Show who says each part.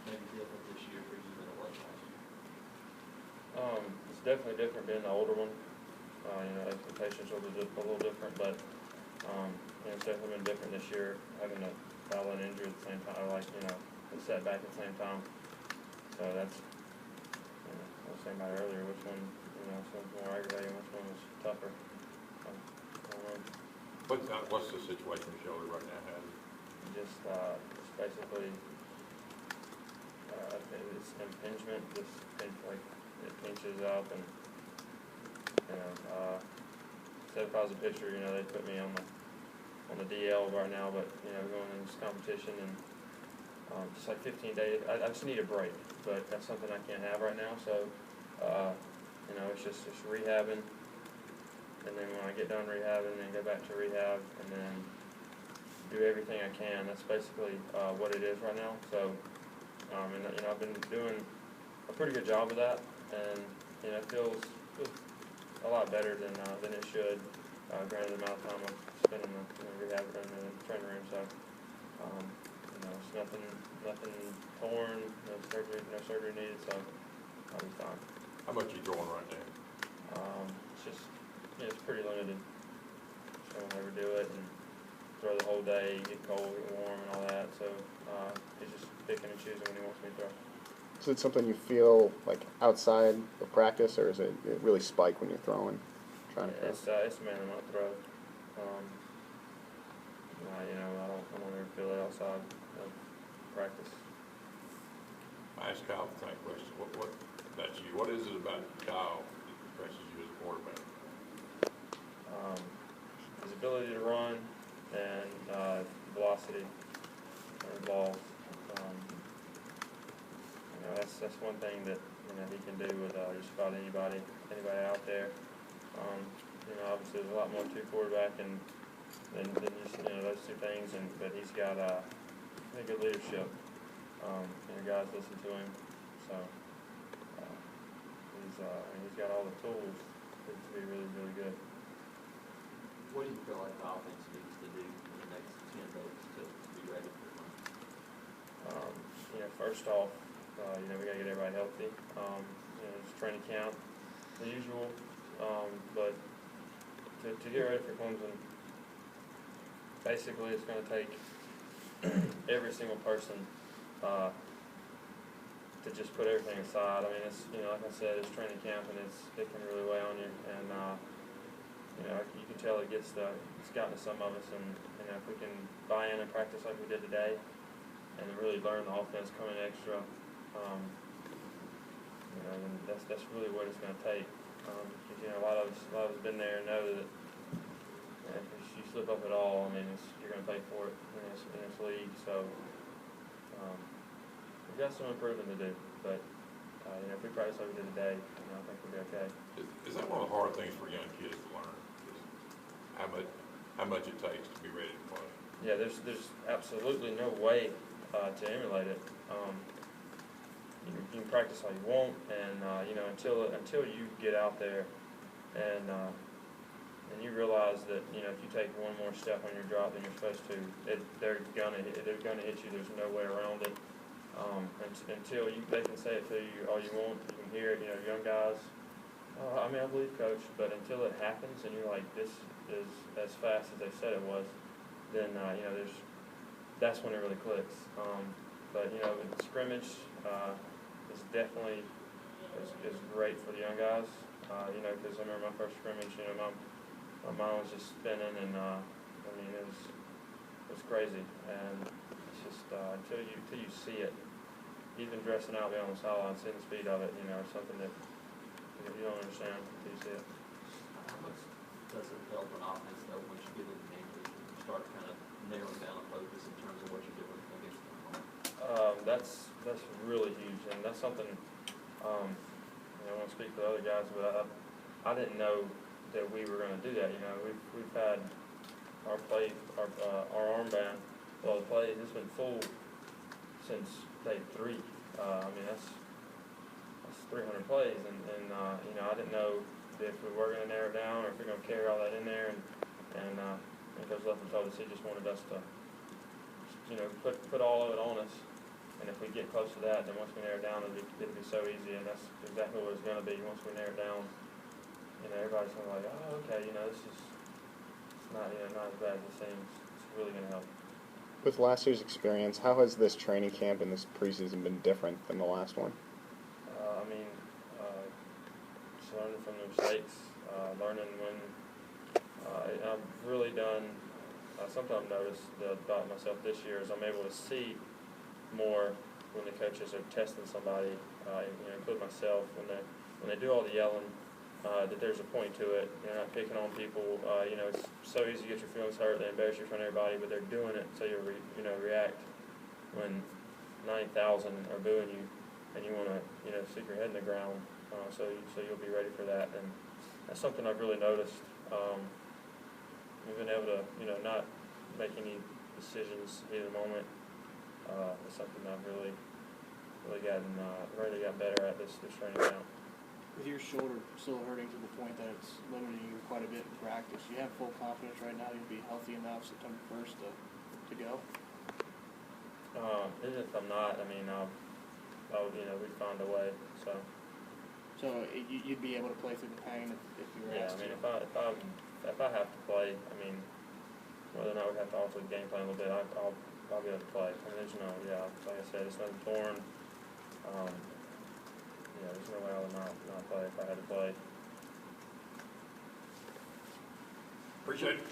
Speaker 1: maybe different this year for you than it was last year?
Speaker 2: It's definitely different being the older one. You know, expectations are a little different, but you know, it's definitely been different this year, having a battle and injury at the same time, like, you know, a setback at the same time. So that's, you know, I was saying about earlier, which one, you know, which one's more aggravating, which one was tougher.
Speaker 3: What's the situation with shoulder right now, Hattie?
Speaker 2: Just basically, it's impingement, just like it pinches up, and you know, said if I was a pitcher, you know, they'd put me on the DL right now, but you know, going into this competition and just like 15 days, I just need a break, but that's something I can't have right now. So, you know, it's rehabbing, and then when I get done rehabbing, then go back to rehab, and then do everything I can. That's basically what it is right now. So, and you know, I've been doing a pretty good job of that, and you know, it feels a lot better than it should. Granted, the amount of time I've spent in the rehab and the training room, so you know, it's nothing torn, no surgery needed, so I'll be fine.
Speaker 3: How much are you throwing right now?
Speaker 2: It's just, yeah, it's pretty limited. Just don't ever do it and throw the whole day, get cold, get warm, and all that. So he's just picking and choosing when he wants me to throw.
Speaker 4: Is it something you feel like outside of practice, or is it really spike when you're throwing? Trying to
Speaker 2: It's a man-to-man throw. You know, I don't ever feel it outside of practice.
Speaker 3: I asked Kyle the same question. What about you? What is it about Kyle that impresses you as a quarterback?
Speaker 2: His ability to run and velocity on the balls. You know, that's one thing that you know he can do with just about anybody out there. You know, obviously there's a lot more to quarterback and than just, you know, those two things, but he's got good leadership. And the guys listen to him, so he's got all the tools to be really, really good.
Speaker 1: What do you feel like the offense needs to do in the next 10 days to be ready for fun?
Speaker 2: You know, first off, you know, we got to get everybody healthy. You know, it's training camp, the usual, but to get ready for Clemson, basically it's going to take every single person to just put everything aside. I mean, it's, you know, like I said, it's training camp, and it can really weigh on you, and you know, you can tell it's gotten to some of us, and you know, if we can buy in and practice like we did today, and really learn the offense coming extra, you know, then that's really what it's going to take. Because you know, a lot of us been there and know that if you slip up at all, I mean, you're going to pay for it in this league. So we've got some improvement to do, but you know, if we practice like we did today, you know, I think we'll be okay.
Speaker 3: Is that one of the hard things for young kids to learn? Is how much it takes to be ready to play?
Speaker 2: Yeah, there's absolutely no way to emulate it. You can practice all you want, and you know, until you get out there and you realize that, you know, if you take one more step on your drop than you're supposed to, they're gonna hit you. There's no way around it. Until they can say it to you all you want, you can hear it. You know, young guys. I mean, I believe coach, but until it happens and you're like, this is as fast as they said it was, then you know, that's when it really clicks. But you know, the scrimmage is definitely is great for the young guys. You know, because I remember my first scrimmage. You know, my mind was just spinning, and I mean, it was crazy. And it's just until you see it, even dressing out beyond the sideline, seeing the speed of it, you know, it's something that you don't understand until you see it.
Speaker 1: How much does it help an offense though once you get in the game to start kind of narrowing down a focus in terms of what you're doing against them?
Speaker 2: That's really huge, and that's something you know, I want to speak for the other guys, but I didn't know that we were going to do that. You know, we've had our armband, well, the plays, it's been full since day 3. I mean, that's 300 plays, and you know, I didn't know if we were going to narrow it down or if we're going to carry all that in there, and Coach Leffler told us he just wanted us to, you know, put all of it on us, And if we get close to that, then once we narrow it down, it'll be so easy, and that's exactly what it's gonna be. Once we narrow it down, you know, everybody's gonna be like, oh, okay, you know, this is, it's not, you know, not as bad as it seems. It's really gonna help.
Speaker 4: With last year's experience, how has this training camp and this preseason been different than the last one?
Speaker 2: I mean, just learning from the mistakes, learning when, I've really done, I sometimes notice about myself this year is I'm able to see more when the coaches are testing somebody, you know, including myself, when they do all the yelling, that there's a point to it. They're not picking on people. You know, it's so easy to get your feelings hurt. They embarrass you in front of everybody, but they're doing it so you react when 9,000 are booing you, and you want to, you know, stick your head in the ground. So you'll be ready for that, and that's something I've really noticed. We've been able to, you know, not make any decisions in the moment. It's something I've really gotten better at this training camp.
Speaker 5: With your shoulder still hurting to the point that it's limiting you quite a bit in practice, you have full confidence right now you'll be healthy enough September 1st to go?
Speaker 2: Even if I'm not, I mean, you know, we'd find a way.
Speaker 5: So you'd be able to play through the pain if you were asked to?
Speaker 2: Yeah, I mean, if I have to play, I mean, whether or not we have to alter the game plan a little bit, I'll be able to play. I mean, there's no, like I said, it's nothing torn. Yeah, there's no way I would not play if I had to play.
Speaker 3: Appreciate it.